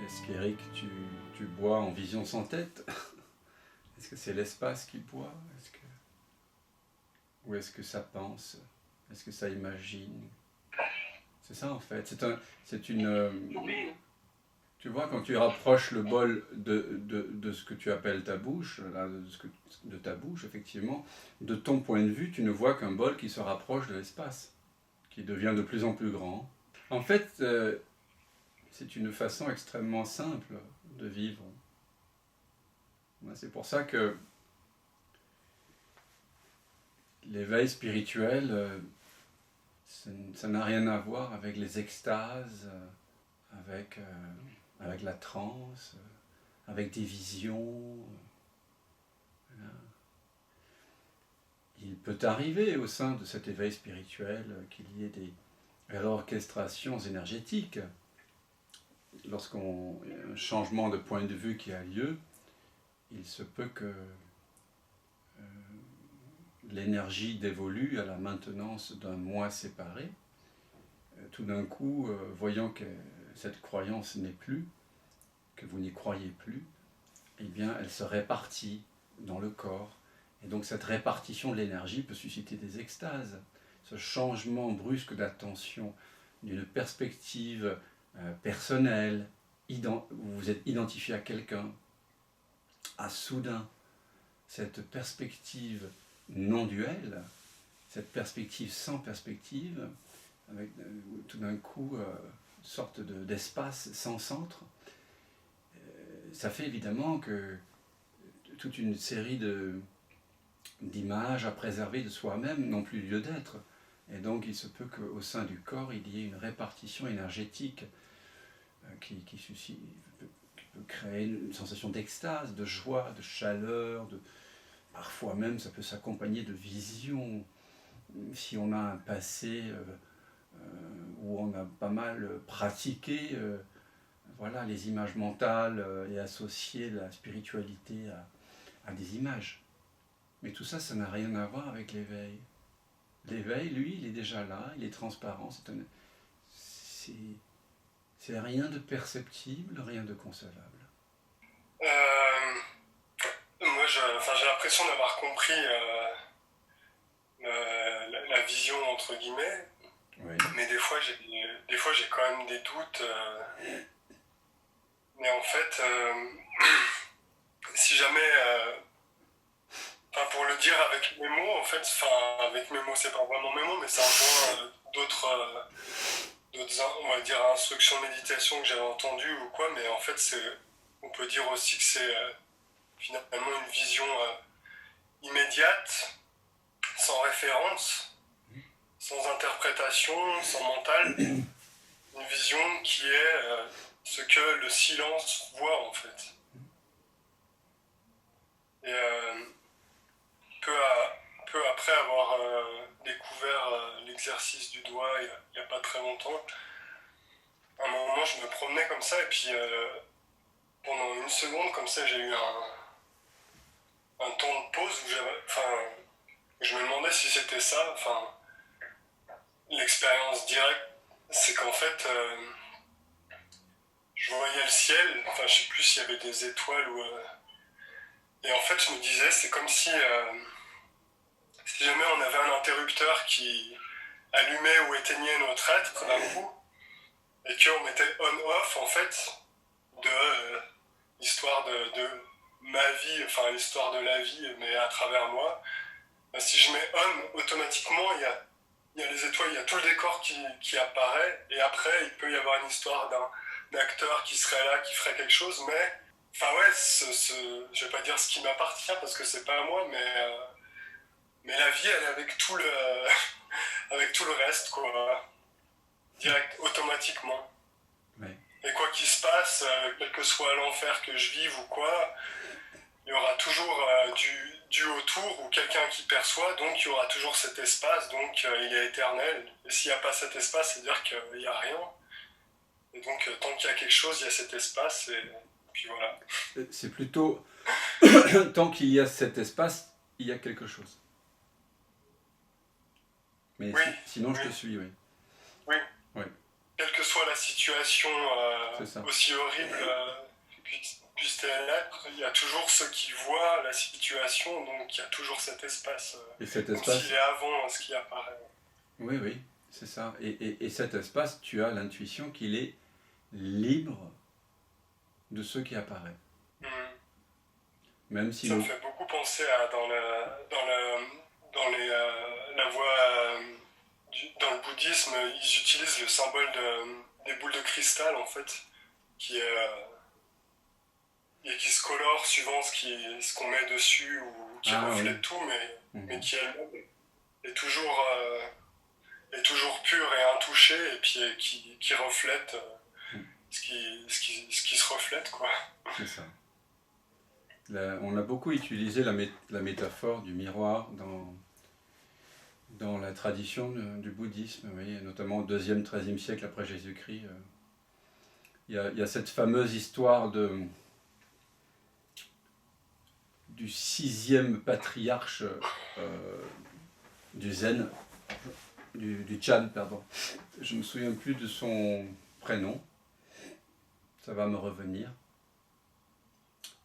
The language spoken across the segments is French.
Est-ce qu'Éric, tu bois en vision sans tête? Est-ce que c'est l'espace qui boit? Ou est-ce que ça pense? Est-ce que ça imagine? C'est ça en fait. C'est une. Tu vois, quand tu rapproches le bol de ce que tu appelles ta bouche, là, de ta bouche, effectivement, de ton point de vue, tu ne vois qu'un bol qui se rapproche de l'espace, qui devient de plus en plus grand. En fait, c'est une façon extrêmement simple de vivre. C'est pour ça que l'éveil spirituel, ça n'a rien à voir avec les extases, avec la transe, avec des visions. Voilà. Il peut arriver au sein de cet éveil spirituel qu'il y ait des réorchestrations énergétiques. Lorsqu'on y a un changement de point de vue qui a lieu, il se peut que l'énergie dévolue à la maintenance d'un moi séparé, tout d'un coup, voyant que cette croyance n'est plus, que vous n'y croyez plus, eh bien, elle se répartit dans le corps. Et donc cette répartition de l'énergie peut susciter des extases. Ce changement brusque d'attention d'une perspective personnelle, où vous êtes identifié à quelqu'un, à soudain, cette perspective non duelle, cette perspective sans perspective, avec tout d'un coup une sorte d'espace sans centre, ça fait évidemment que toute une série d'images à préserver de soi-même n'ont plus lieu d'être. Et donc il se peut qu'au sein du corps, il y ait une répartition énergétique qui peut créer une sensation d'extase, de joie, de chaleur, parfois même ça peut s'accompagner de visions. Si on a un passé où on a pas mal pratiqué voilà, les images mentales et associé la spiritualité à des images. Mais tout ça, ça n'a rien à voir avec l'éveil. L'éveil, lui, il est déjà là, il est transparent, c'est rien de perceptible, rien de concevable. Moi, j'ai l'impression d'avoir compris la vision, entre guillemets, Oui. mais des fois, j'ai quand même des doutes. Mais en fait, si jamais... pour le dire avec mes mots, en fait, avec mes mots, c'est pas vraiment mes mots, mais ça rejoint d'autres, on va dire, instructions de méditation que j'avais entendues ou quoi, mais en fait, on peut dire aussi que c'est finalement une vision immédiate, sans référence, sans interprétation, sans mental, une vision qui est ce que le silence voit, en fait. Et peu après avoir découvert l'exercice du doigt il n'y a pas très longtemps, à un moment je me promenais comme ça et puis pendant une seconde comme ça j'ai eu un temps de pause où je me demandais si c'était ça, l'expérience directe, c'est qu'en fait je voyais le ciel, je sais plus s'il y avait des étoiles ou et en fait je me disais c'est comme si jamais on avait un interrupteur qui allumait ou éteignait notre être d'un coup, et qu'on mettait on-off, en fait, de l'histoire de ma vie, l'histoire de la vie, mais à travers moi. Si je mets on, automatiquement, il y a les étoiles, il y a tout le décor qui apparaît, et après, il peut y avoir une histoire d'un acteur qui serait là, qui ferait quelque chose, mais, je vais pas dire ce qui m'appartient, parce que c'est pas à moi, mais la vie, elle est avec tout le reste, quoi. Direct, automatiquement. Oui. Et quoi qu'il se passe, quel que soit l'enfer que je vive ou quoi, il y aura toujours du autour ou quelqu'un qui perçoit, donc il y aura toujours cet espace, donc il est éternel. Et s'il n'y a pas cet espace, c'est-à-dire qu'il n'y a rien. Et donc tant qu'il y a quelque chose, il y a cet espace, et puis voilà. C'est plutôt, tant qu'il y a cet espace, il y a quelque chose. Mais oui, sinon, je te suis, oui. Oui. Oui. Quelle que soit la situation aussi horrible puisse-t-elle être, il y a toujours ceux qui voient la situation, donc il y a toujours cet espace. Et cet espace, comme s'il est avant ce qui apparaît. Oui, oui, c'est ça. Et cet espace, tu as l'intuition qu'il est libre de ce qui apparaît. Même si ça me fait beaucoup penser à la voie dans le bouddhisme, ils utilisent le symbole des boules de cristal en fait, et qui se colore suivant ce qu'on met dessus ou qui reflète tout, mais qui est toujours pur et intouché et puis qui reflète ce qui se reflète, quoi. C'est ça. On a beaucoup utilisé la métaphore du miroir dans la tradition du bouddhisme, oui, notamment au 2e, 13e siècle après Jésus-Christ. Il y a cette fameuse histoire du 6e patriarche du Zen, du Chan, pardon. Je ne me souviens plus de son prénom, ça va me revenir.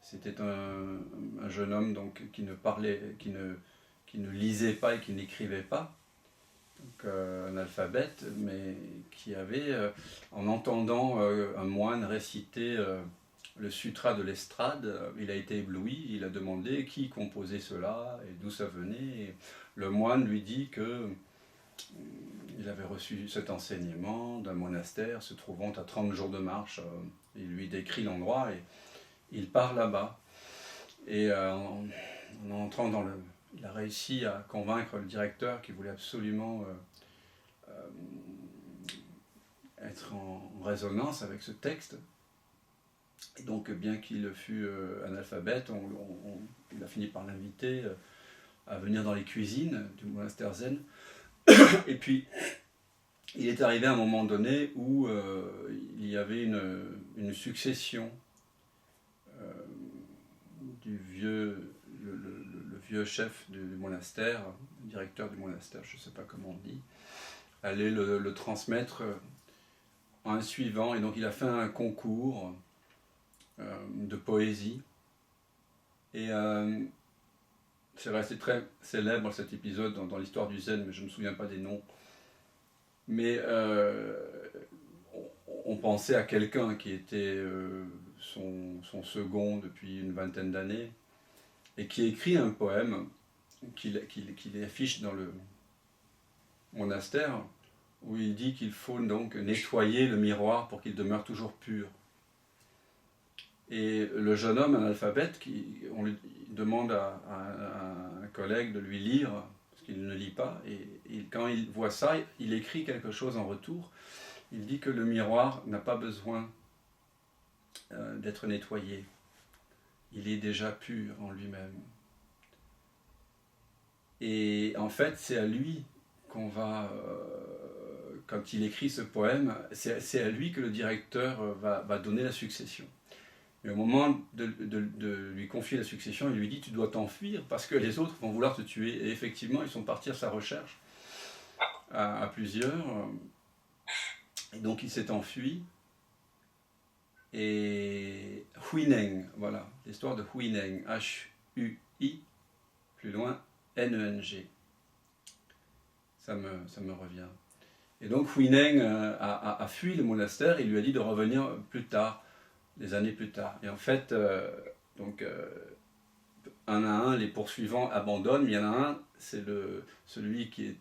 C'était un jeune homme donc, qui ne lisait pas et qui n'écrivait pas, donc analphabète, mais qui avait, en entendant un moine réciter le sutra de l'estrade, il a été ébloui, il a demandé qui composait cela et d'où ça venait. Et le moine lui dit que il avait reçu cet enseignement d'un monastère se trouvant à 30 jours de marche. Il lui décrit l'endroit et il part là-bas. Et en entrant il a réussi à convaincre le directeur qui voulait absolument être en résonance avec ce texte. Et donc, bien qu'il fût analphabète, il a fini par l'inviter à venir dans les cuisines du monastère zen. Et puis, il est arrivé à un moment donné où il y avait une succession du vieux chef du monastère, le directeur du monastère, je ne sais pas comment on dit, allait le transmettre à un suivant. Et donc, il a fait un concours de poésie. Et c'est resté très célèbre cet épisode dans l'histoire du Zen, mais je ne me souviens pas des noms. Mais on pensait à quelqu'un qui était son second depuis une vingtaine d'années et qui écrit un poème qu'il affiche dans le monastère où il dit qu'il faut donc nettoyer le miroir pour qu'il demeure toujours pur. Et le jeune homme analphabète, on lui demande à un collègue de lui lire, parce qu'il ne lit pas, et quand il voit ça, il écrit quelque chose en retour. Il dit que le miroir n'a pas besoin d'être nettoyé. Il est déjà pur en lui-même. Et en fait, c'est à lui qu'on va, quand il écrit ce poème, c'est à lui que le directeur va donner la succession. Et au moment de lui confier la succession, il lui dit « Tu dois t'enfuir parce que les autres vont vouloir te tuer. » Et effectivement, ils sont partis à sa recherche, à plusieurs. Et donc il s'est enfui. Et Huineng, voilà, l'histoire de Huineng, H-U-I, plus loin, N-E-N-G. Ça me revient. Et donc Huineng a fui le monastère et lui a dit de revenir plus tard, des années plus tard. Et en fait, un à un, les poursuivants abandonnent, mais il y en a un, c'est celui qui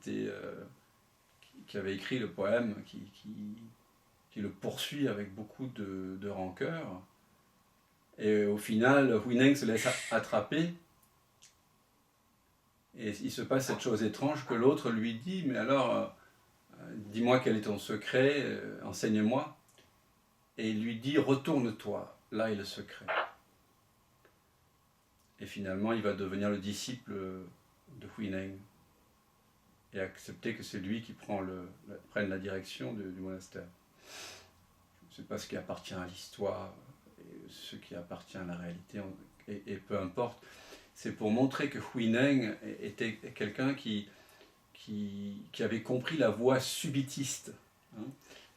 avait écrit le poème, qui le poursuit avec beaucoup de rancœur. Et au final, Huineng se laisse attraper. Et il se passe cette chose étrange que l'autre lui dit « Mais alors, dis-moi quel est ton secret, enseigne-moi. » Et il lui dit « Retourne-toi, là est le secret. » Et finalement, il va devenir le disciple de Huineng et accepter que c'est lui qui prenne la direction du monastère. Je ne sais pas ce qui appartient à l'histoire et ce qui appartient à la réalité, et peu importe. C'est pour montrer que Huineng était quelqu'un qui avait compris la voie subitiste. Hein.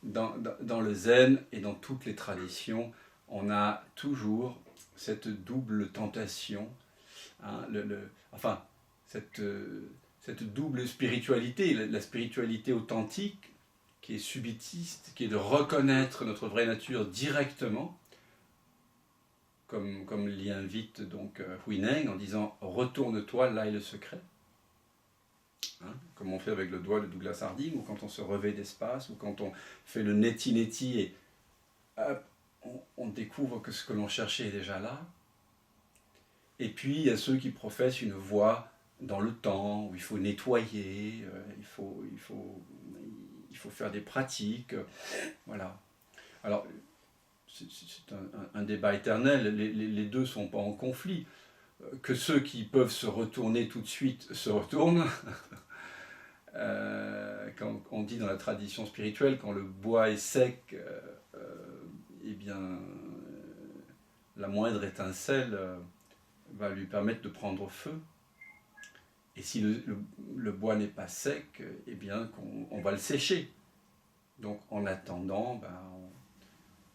dans le zen et dans toutes les traditions, on a toujours cette double tentation, hein, enfin, cette double spiritualité, la spiritualité authentique, qui est subitiste, qui est de reconnaître notre vraie nature directement, comme l'y invite donc Huineng en disant « retourne-toi, là est le secret ». Hein, comme on fait avec le doigt de Douglas Harding, ou quand on se revêt d'espace, ou quand on fait le neti-neti et hop, on découvre que ce que l'on cherchait est déjà là. Et puis il y a ceux qui professent une voie dans le temps, où il faut nettoyer, il faut faire des pratiques, voilà. Alors, c'est un débat éternel, les deux ne sont pas en conflit. Que ceux qui peuvent se retourner tout de suite se retournent. Quand on dit dans la tradition spirituelle, quand le bois est sec, eh bien, la moindre étincelle va lui permettre de prendre feu. Et si le bois n'est pas sec, eh bien, on va le sécher. Donc, en attendant, ben,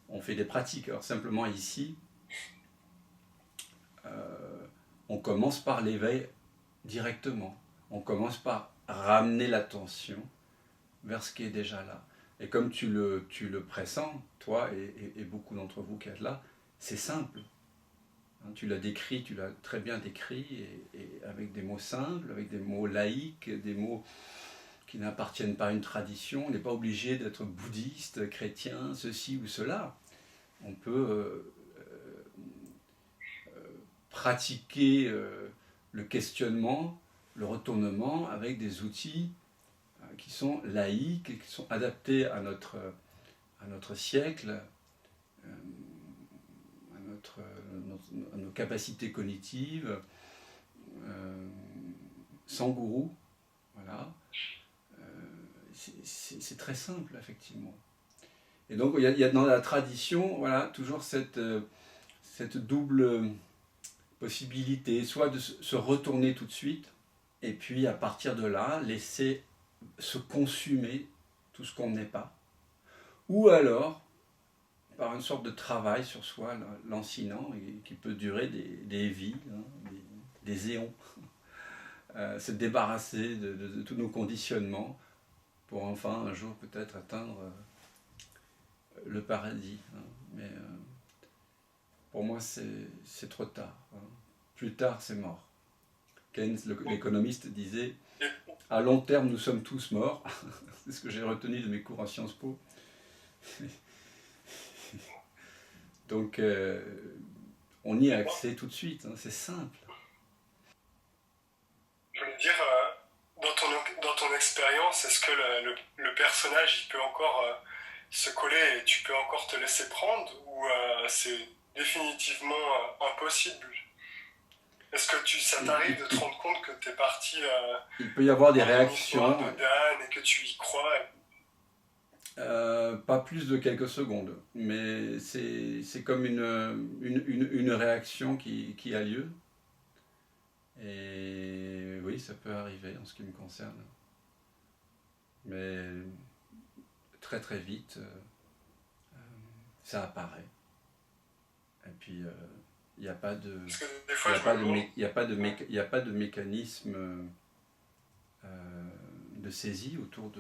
on fait des pratiques. Alors, simplement ici, on commence par l'éveil directement. On commence par ramener l'attention vers ce qui est déjà là. Et comme tu le pressens, toi et beaucoup d'entre vous qui êtes là, c'est simple. Tu l'as décrit, tu l'as très bien décrit, et avec des mots simples, avec des mots laïques, des mots qui n'appartiennent pas à une tradition. On n'est pas obligé d'être bouddhiste, chrétien, ceci ou cela. On peut pratiquer le questionnement, le retournement avec des outils qui sont laïques et qui sont adaptés à notre siècle, à nos capacités cognitives, sans gourou. Voilà. C'est très simple, effectivement. Et donc, il y a dans la tradition, voilà, toujours cette double possibilité, soit de se retourner tout de suite, et puis à partir de là, laisser se consumer tout ce qu'on n'est pas, ou alors par une sorte de travail sur soi lancinant et qui peut durer des vies, hein, des éons, se débarrasser de tous nos conditionnements pour enfin un jour peut-être atteindre le paradis. Hein. Mais pour moi c'est trop tard. Hein. Plus tard c'est mort. Keynes, l'économiste, disait « À long terme, nous sommes tous morts ». C'est ce que j'ai retenu de mes cours à Sciences Po. Donc, on y a accès tout de suite, hein, c'est simple. Je voulais dire, dans ton expérience, est-ce que le personnage il peut encore se coller et tu peux encore te laisser prendre, ou c'est définitivement impossible? Est-ce que ça t'arrive de te rendre compte que tu es parti il peut y avoir des réactions de Dan et que tu y crois? Pas plus de quelques secondes, mais c'est comme une réaction qui a lieu. Et oui, ça peut arriver en ce qui me concerne. Mais très très vite, ça apparaît. Et puis, il n'y a pas de... Il n'y a pas de mécanisme de saisie autour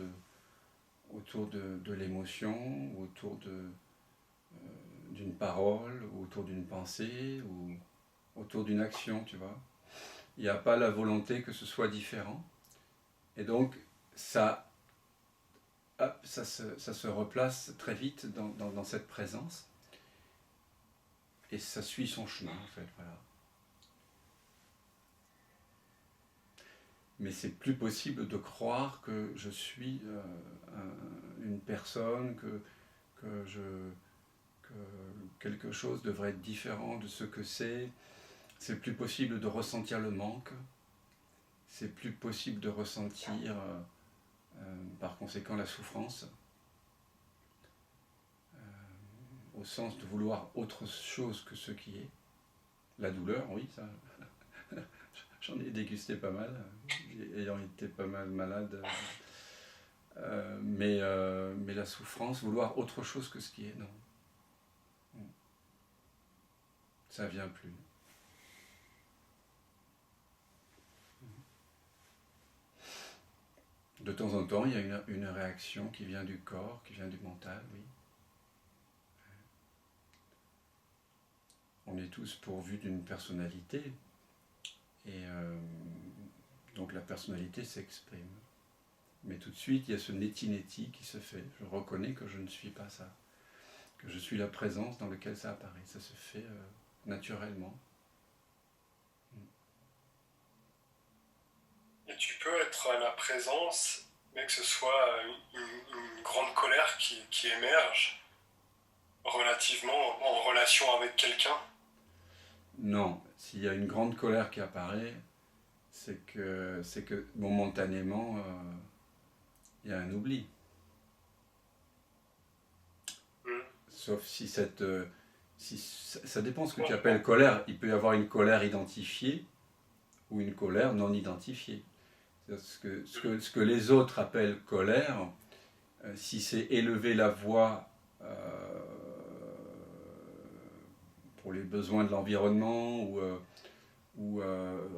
de l'émotion, autour d'une parole, autour d'une pensée, ou autour d'une action, tu vois. Il n'y a pas la volonté que ce soit différent. Et donc, ça se replace très vite dans cette présence. Et ça suit son chemin, en fait, voilà. Mais c'est plus possible de croire que je suis une personne, que quelque chose devrait être différent de ce que c'est. C'est plus possible de ressentir le manque. C'est plus possible de ressentir, par conséquent, la souffrance. Au sens de vouloir autre chose que ce qui est. La douleur, oui, ça... J'en ai dégusté pas mal, ayant été pas mal malade mais la souffrance, vouloir autre chose que ce qui est, non. Ça vient plus. De temps en temps, il y a une réaction qui vient du corps, qui vient du mental, oui. On est tous pourvus d'une personnalité, et donc la personnalité s'exprime. Mais tout de suite, il y a ce neti-neti qui se fait. Je reconnais que je ne suis pas ça, que je suis la présence dans laquelle ça apparaît. Ça se fait naturellement. Et tu peux être à la présence, mais que ce soit une grande colère qui émerge relativement en relation avec quelqu'un. Non, s'il y a une grande colère qui apparaît, c'est que momentanément, il y a un oubli. Sauf si ça dépend ce que tu appelles colère. Il peut y avoir une colère identifiée ou une colère non identifiée. Ce que les autres appellent colère, si c'est élever la voix pour les besoins de l'environnement ou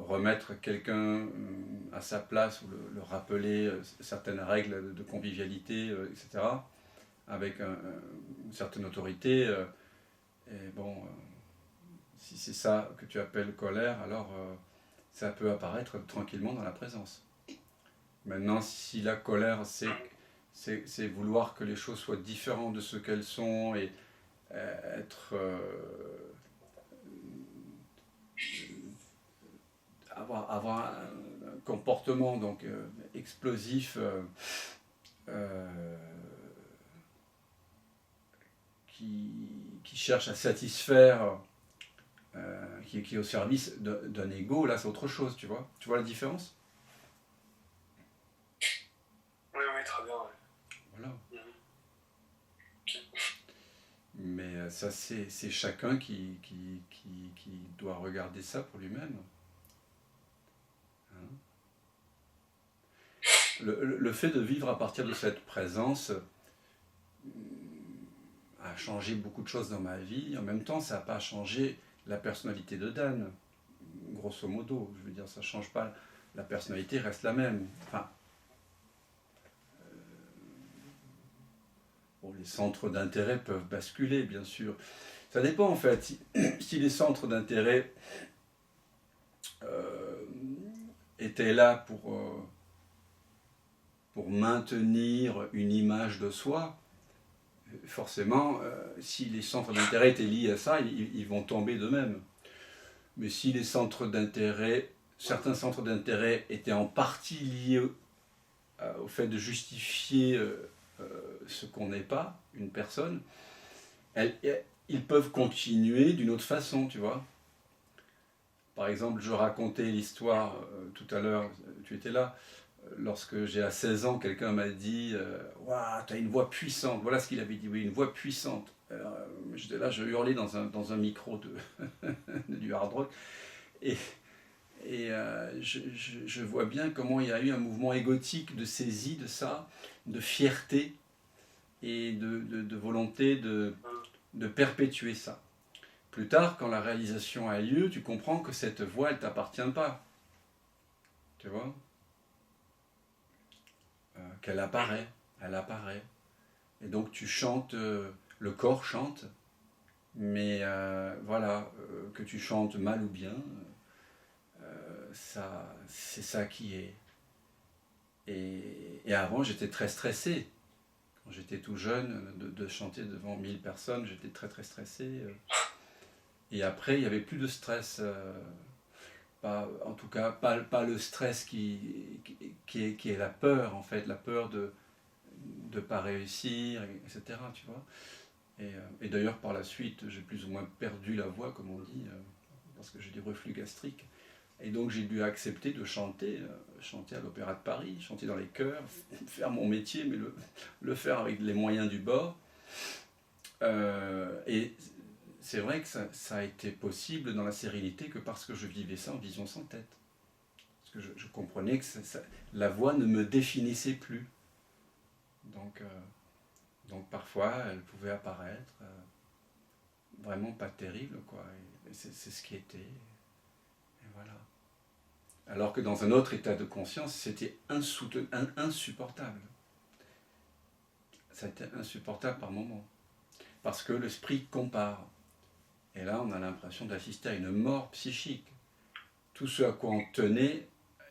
remettre quelqu'un à sa place ou le rappeler certaines règles de convivialité, etc., avec une certaine autorité, et bon, si c'est ça que tu appelles colère, alors ça peut apparaître tranquillement dans la présence. Maintenant, si la colère, c'est vouloir que les choses soient différentes de ce qu'elles sont et être avoir un comportement donc explosif qui cherche à satisfaire, qui est au service d'un ego, là c'est autre chose, tu vois. Tu vois la différence? Oui, très bien. Ouais. Voilà. Okay. Mais ça, c'est chacun qui doit regarder ça pour lui-même. Hein? Le fait de vivre à partir de cette présence a changé beaucoup de choses dans ma vie. En même temps, ça n'a pas changé la personnalité de Dan. Grosso modo, je veux dire, ça ne change pas. La personnalité reste la même. Enfin, bon, les centres d'intérêt peuvent basculer, bien sûr. Ça dépend, en fait. Si les centres d'intérêt étaient là pour maintenir une image de soi, forcément, si les centres d'intérêt étaient liés à ça, ils vont tomber d'eux-mêmes. Mais si les centres d'intérêt, certains centres d'intérêt étaient en partie liés au fait de justifier ce qu'on n'est pas, une personne, ils peuvent continuer d'une autre façon, tu vois. Par exemple, je racontais l'histoire tout à l'heure, tu étais là, lorsque j'ai à 16 ans, quelqu'un m'a dit « Waouh, tu as une voix puissante ». Voilà ce qu'il avait dit, oui, une voix puissante. J'étais là, je hurlais dans un micro du hard rock. Et je vois bien comment il y a eu un mouvement égotique de saisie de ça, de fierté et de volonté de perpétuer ça. Plus tard, quand la réalisation a lieu, tu comprends que cette voix, elle ne t'appartient pas. Tu vois ? Qu'elle apparaît, elle apparaît. Et donc tu chantes, le corps chante, mais voilà, que tu chantes mal ou bien, c'est ça qui est. Et avant, j'étais très stressé. Quand j'étais tout jeune, de chanter devant 1000 personnes, j'étais très très stressé. Et après, il n'y avait plus de stress. En tout cas, pas le stress qui est la peur, en fait, la peur de ne pas réussir, etc. Tu vois. Et d'ailleurs, par la suite, j'ai plus ou moins perdu la voix, comme on dit, parce que j'ai des reflux gastriques. Et donc, j'ai dû accepter de chanter à l'Opéra de Paris, chanter dans les chœurs, faire mon métier, mais le faire avec les moyens du bord. Et c'est vrai que ça a été possible dans la sérénité que parce que je vivais ça en vision sans tête. Parce que je comprenais que la voix ne me définissait plus. Donc parfois, elle pouvait apparaître vraiment pas terrible, quoi. Et c'est ce qui était. Et voilà. Alors que dans un autre état de conscience, c'était insupportable. Ça a été insupportable par moments. Parce que l'esprit compare. Et là, on a l'impression d'assister à une mort psychique. Tout ce à quoi on tenait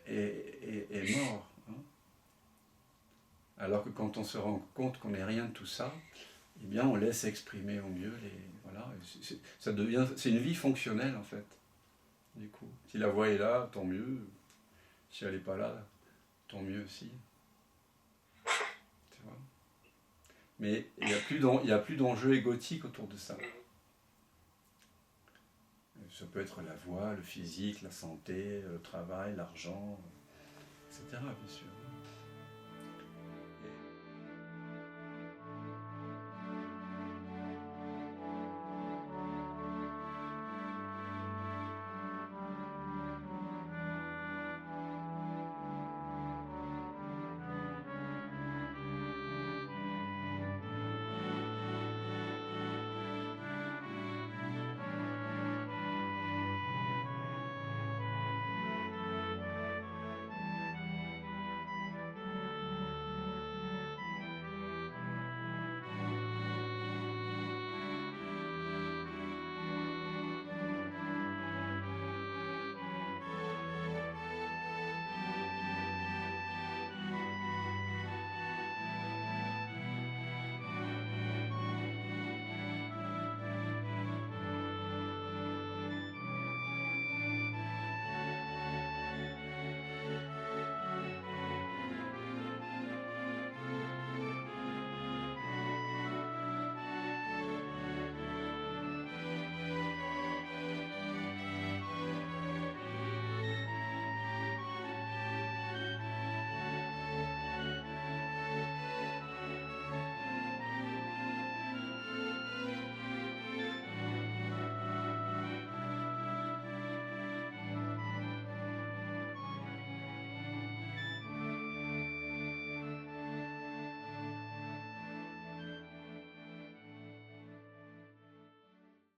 est mort. Hein. Alors que quand on se rend compte qu'on n'est rien de tout ça, eh bien, on laisse exprimer au mieux voilà. C'est une vie fonctionnelle, en fait. Du coup, si la voix est là, tant mieux. Si elle n'est pas là, tant mieux aussi. Tu vois. Mais il n'y a plus d'enjeu égotique autour de ça. Ça peut être la voix, le physique, la santé, le travail, l'argent, etc. bien sûr.